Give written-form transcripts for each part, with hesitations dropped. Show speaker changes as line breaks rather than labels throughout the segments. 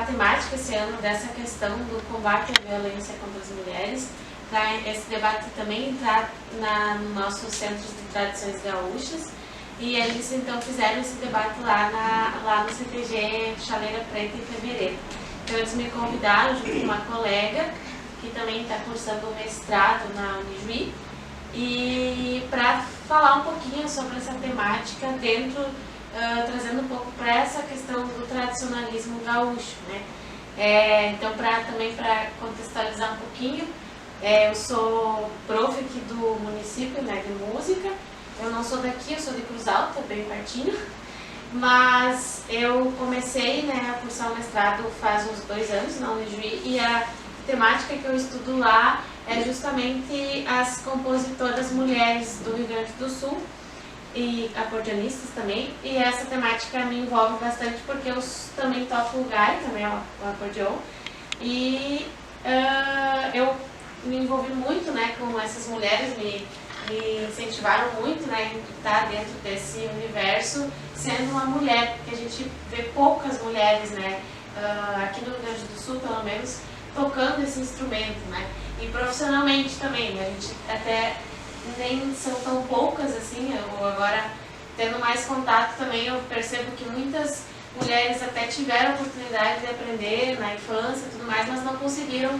temática esse ano dessa questão do combate à violência contra as mulheres, para esse debate também entrar no nossos centros de tradições gaúchas. E eles então fizeram esse debate lá no CTG Chaleira Preta em fevereiro. Então eles me convidaram junto com uma colega que também está cursando o mestrado na Unijuí, e para falar um pouquinho sobre essa temática dentro, trazendo um pouco para essa questão do tradicionalismo gaúcho, né? Então também para contextualizar um pouquinho, eu sou prof aqui do município, né, de música. Eu não sou daqui, eu sou de Cruz Alta, bem pertinho, mas eu comecei, né, a cursar o mestrado faz uns 2 anos na Unijuí, e a temática que eu estudo lá é justamente as compositoras mulheres do Rio Grande do Sul e acordeonistas também, e essa temática me envolve bastante porque eu também toco o gai, também o acordeon, e eu me envolvi muito, né, com essas mulheres, me incentivaram muito, né, em estar dentro desse universo, sendo uma mulher, porque a gente vê poucas mulheres, né, aqui no Rio Grande do Sul, pelo menos, tocando esse instrumento, né, e profissionalmente também, a gente até nem são tão poucas assim. Eu agora, tendo mais contato também, eu percebo que muitas mulheres até tiveram a oportunidade de aprender na infância e tudo mais, mas não conseguiram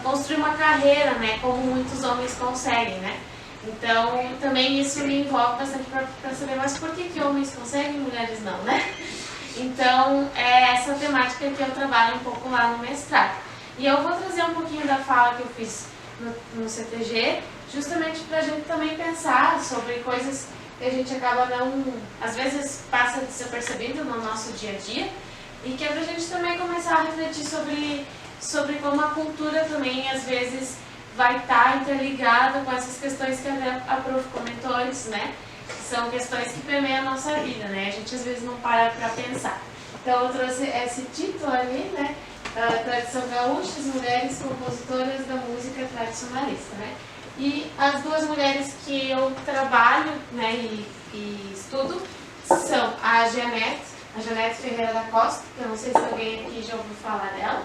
construir uma carreira, né, como muitos homens conseguem, né. Então, também isso me envolve bastante para saber, mas por que homens conseguem e mulheres não, né? Então, é essa temática que eu trabalho um pouco lá no mestrado. E eu vou trazer um pouquinho da fala que eu fiz no CTG, justamente para a gente também pensar sobre coisas que a gente acaba não, às vezes passa desapercebido no nosso dia a dia, e que é para a gente também começar a refletir sobre como a cultura também, às vezes, vai estar interligada com essas questões que a prof comentou antes, né? São questões que permeiam a nossa vida, né? A gente às vezes não para para pensar. Então eu trouxe esse título ali, né? Tradição gaúcha, as mulheres compositoras da música tradicionalista, né? E as 2 mulheres que eu trabalho, né, e estudo são a Janete Ferreira da Costa, que eu não sei se alguém aqui já ouviu falar dela.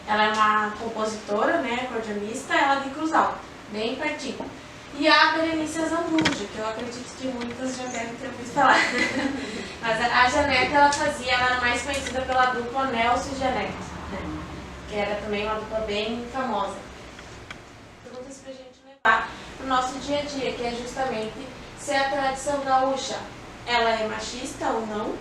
Ela é uma compositora, né, acordeonista, ela é de Cruz Alta, bem pertinho. E a Berenice Zambuja, que eu acredito que muitas já devem ter ouvido falar. Mas a Janete, ela era mais conhecida pela dupla Nelson e Janete, né, que era também uma dupla bem famosa. Perguntas pra gente levar pro nosso dia a dia, que é justamente se a tradição gaúcha, ela é machista ou não,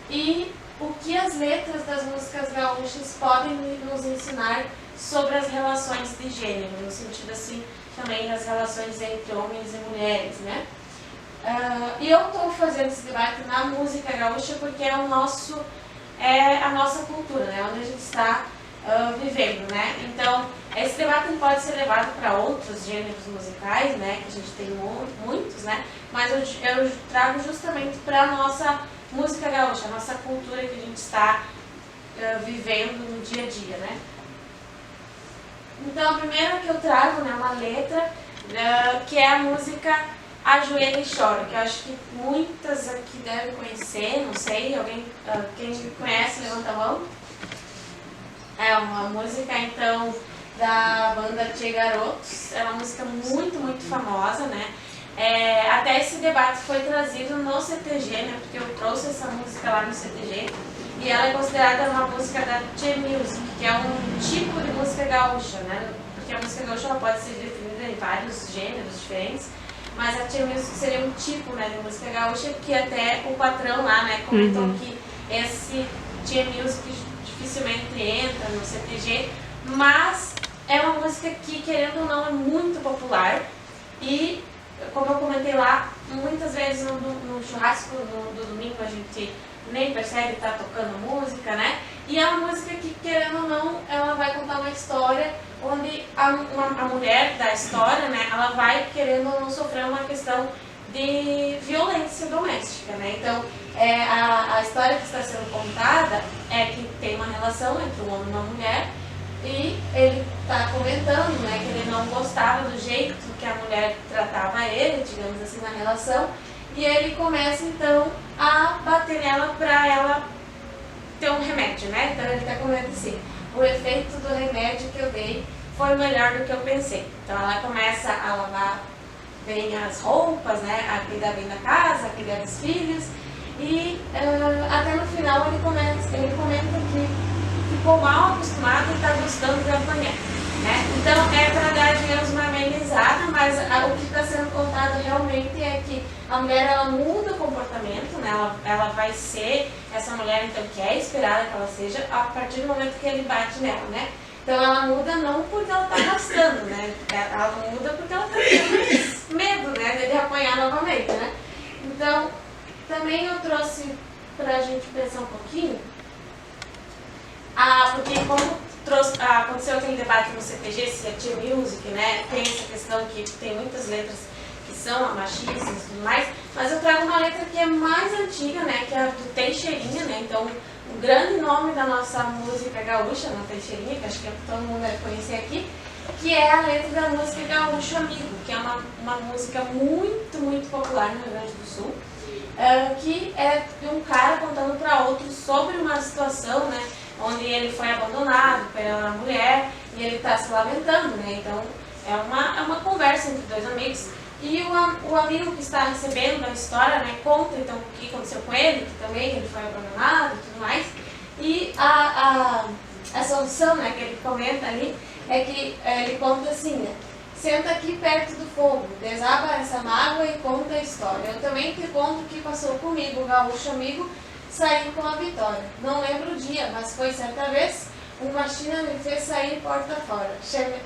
e o que as letras das músicas gaúchas podem nos ensinar sobre as relações de gênero, no sentido assim, também das relações entre homens e mulheres, né? E eu estou fazendo esse debate na música gaúcha porque é a nossa cultura, né? Onde a gente está vivendo, né? Então, esse debate pode ser levado para outros gêneros musicais, né? Que a gente tem muitos, né? Mas eu trago justamente para a nossa música gaúcha, a nossa cultura que a gente está vivendo no dia a dia, né? Então, a primeira que eu trago, né, uma letra, que é a música Ajoelha e Chora, que eu acho que muitas aqui devem conhecer, não sei, quem conhece, levanta a mão. É uma música, então, da banda Tchê Garotos, é uma música muito, muito famosa, né? Até esse debate foi trazido no CTG, né, porque eu trouxe essa música lá no CTG, e ela é considerada uma música da Tchê Music, que é um tipo de música gaúcha, né, porque a música gaúcha ela pode ser definida em vários gêneros diferentes, mas a Tchê Music seria um tipo, né, de música gaúcha, que até o patrão lá, né, comentou que esse Tchê Music dificilmente entra no CTG, mas é uma música que, querendo ou não, é muito popular, e como eu comentei lá, muitas vezes no churrasco do domingo a gente nem percebe que está tocando música, né? E é uma música que, querendo ou não, ela vai contar uma história onde a mulher da história, né, ela vai, querendo ou não, sofrer uma questão de violência doméstica, né? Então, a história que está sendo contada é que tem uma relação entre um homem e uma mulher, e ele está comentando, né, que ele não gostava do jeito que a mulher tratava ele, digamos assim, na relação, e ele começa então a bater nela para ela ter um remédio, né? Então ele está comentando assim, o efeito do remédio que eu dei foi melhor do que eu pensei. Então ela começa a lavar bem as roupas, né? A cuidar bem da casa, a cuidar dos filhos. E até no final ele comenta que ficou mal acostumado e está gostando de apanhar. Né? Então é para dar, digamos, uma amenizada, mas o que está sendo contado realmente é que a mulher ela muda o comportamento, né? Ela vai ser essa mulher então que é esperada que ela seja a partir do momento que ele bate nela, né? Então ela muda não porque ela está gostando, né? Ela muda porque ela está tendo medo, né, de apanhar novamente, né? Então também eu trouxe para a gente pensar um pouquinho, porque como aconteceu aquele debate no CTG, se é teen music, né? Tem essa questão que tem muitas letras que são machistas e tudo mais, mas eu trago uma letra que é mais antiga, né? Que é a do Teixeirinha, né? Então, o grande nome da nossa música gaúcha, na Teixeirinha, que acho que todo mundo deve conhecer aqui, que é a letra da música Gaúcho Amigo, que é uma música muito, muito popular no Rio Grande do Sul, que é de um cara contando para outro sobre uma situação, né? Onde ele foi abandonado pela mulher e ele está se lamentando, né? Então é uma conversa entre dois amigos e o amigo que está recebendo a história, né, conta então o que aconteceu com ele, que também ele foi abandonado e tudo mais. E a solução, né, que ele comenta ali é que ele conta assim, né? Senta aqui perto do fogo, desaba essa mágoa e conta a história. Eu também te conto o que passou comigo, o gaúcho amigo, saí com a vitória. Não lembro o dia, mas foi certa vez, uma china me fez sair porta fora.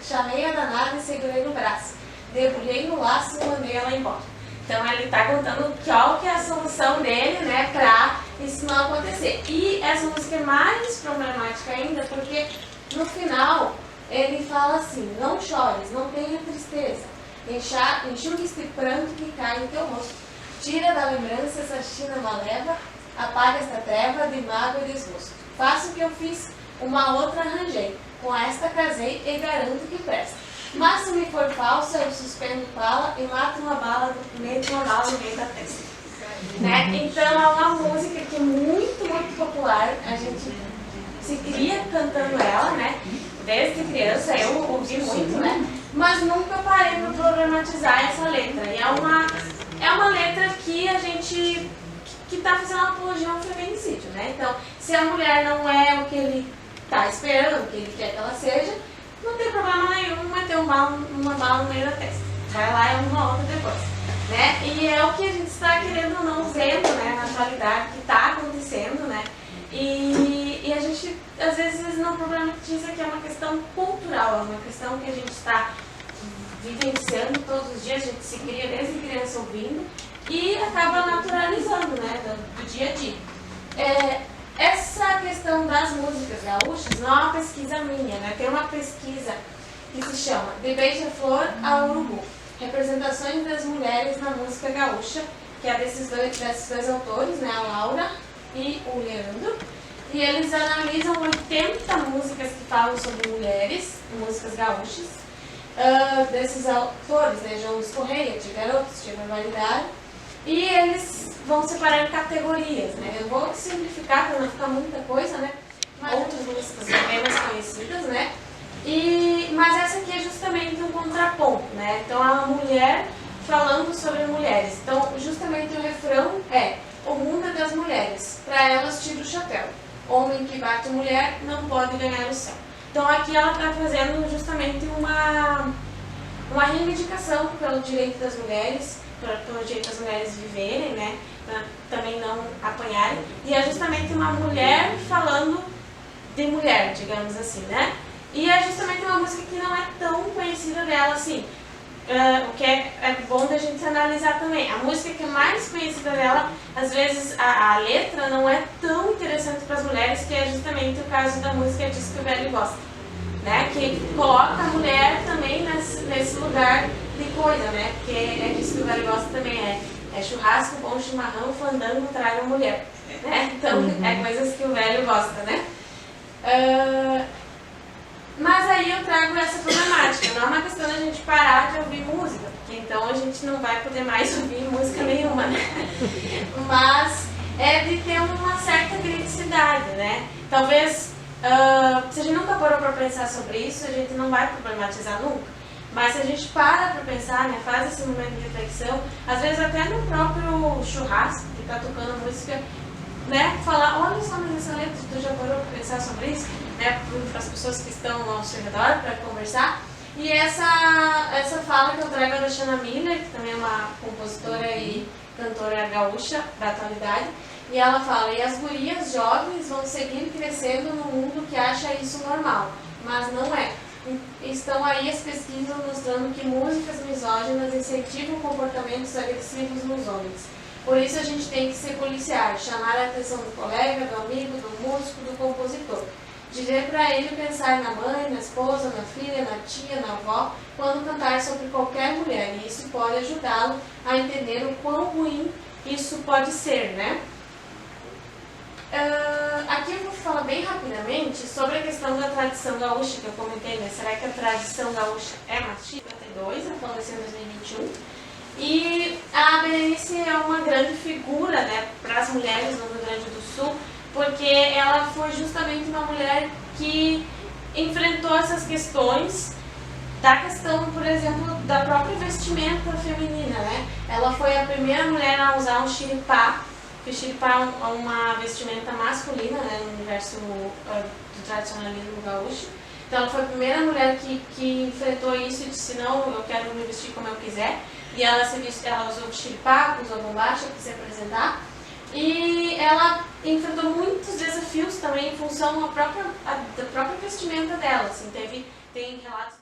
Chamei a danada e segurei no braço. Debulhei no laço e mandei ela embora. Então ele está contando qual que é a solução dele, né, para isso não acontecer. E essa música é mais problemática ainda, porque no final ele fala assim, não chores, não tenha tristeza. Enxugue este pranto que cai no teu rosto. Tira da lembrança essa china maleva, apaga esta treva de mágoa e desgosto. Faço o que eu fiz, uma outra arranjei. Com esta casei e garanto que presta. Mas se me for falsa, eu suspendo fala e mato uma bala no meio da testa. Né? Então é uma música que é muito, muito popular. A gente se cria cantando ela, né? Desde criança eu ouvi muito, né? Mas nunca parei para problematizar essa letra. E é uma letra que a gente que está fazendo uma apologia a um feminicídio, né? Então, se a mulher não é o que ele está esperando, o que ele quer que ela seja, não tem problema nenhum meter uma bala no meio da testa. Vai lá e uma outra depois, né? E é o que a gente está querendo ou não vendo, né, na atualidade, que está acontecendo, né? E a gente, às vezes, não problematiza que é uma questão cultural, é uma questão que a gente está vivenciando todos os dias, a gente se cria desde criança ouvindo, e acaba naturalizando, né, do dia a dia. Essa questão das músicas gaúchas não é uma pesquisa minha, né? Tem uma pesquisa que se chama De Beija-Flor a Urubu, representações das mulheres na música gaúcha, que é desses dois autores, né, a Laura e o Leandro, e eles analisam 80 músicas que falam sobre mulheres, músicas gaúchas, desses autores, né, João Luiz Correia, de Garotos, de Barbaridade. E eles vão separar em categorias, né? Eu vou simplificar para não ficar muita coisa, né? Outras músicas menos conhecidas, né? Mas essa aqui é justamente um contraponto, né? Então, é uma mulher falando sobre mulheres. Então, justamente o refrão é: o mundo é das mulheres, para elas tira o chapéu. Homem que bate mulher não pode ganhar o céu. Então, aqui ela está fazendo justamente uma reivindicação pelo direito das mulheres, pelo jeito das mulheres viverem, né, pra também não apanharem, e é justamente uma mulher falando de mulher, digamos assim, né, e é justamente uma música que não é tão conhecida dela, assim, o que é bom da gente analisar também. A música que é mais conhecida dela, às vezes a letra não é tão interessante para as mulheres, que é justamente o caso da música Diz que o Velho Gosta, né, que coloca a mulher também nesse lugar de coisa, né? Porque é disso que o velho gosta também, é churrasco, bom chimarrão, fandango, traga mulher, né? Então, é coisas que o velho gosta, né? Mas aí eu trago essa problemática, não é uma questão da gente parar de ouvir música, porque então a gente não vai poder mais ouvir música nenhuma, né? Mas é de ter uma certa criticidade, né? Talvez, se a gente nunca parou para pensar sobre isso, a gente não vai problematizar nunca. Mas se a gente para pensar, né, faz esse momento de reflexão, às vezes até no próprio churrasco, que está tocando música, né, falar, olha só, mas essa letra, tu já parou para pensar sobre isso? Né, para as pessoas que estão ao seu redor, para conversar. E essa fala que eu trago é da Xana Miller, que também é uma compositora e cantora gaúcha da atualidade, e ela fala, e as gurias jovens vão seguir crescendo num mundo que acha isso normal, mas não é. Estão aí as pesquisas mostrando que músicas misóginas incentivam comportamentos agressivos nos homens. Por isso a gente tem que se policiar, chamar a atenção do colega, do amigo, do músico, do compositor. Dizer para ele pensar na mãe, na esposa, na filha, na tia, na avó, quando cantar sobre qualquer mulher. E isso pode ajudá-lo a entender o quão ruim isso pode ser, né? Aqui eu vou falar bem rapidamente sobre a questão da tradição gaúcha que eu comentei, né? Será que a tradição gaúcha é machista? 52, ela faleceu em 2021. E a Berenice é uma grande figura, né, para as mulheres no Rio Grande do Sul, porque ela foi justamente uma mulher que enfrentou essas questões, da questão, por exemplo, da própria vestimenta feminina, né? Ela foi a primeira mulher a usar um xiripá, que o xiripá é uma vestimenta masculina, né, no universo do tradicionalismo gaúcho. Então ela foi a primeira mulher que enfrentou isso e disse, não, eu quero me vestir como eu quiser. E ela usou o xiripá, usou a bombacha para se apresentar. E ela enfrentou muitos desafios também em função da própria vestimenta dela. Assim, tem relatos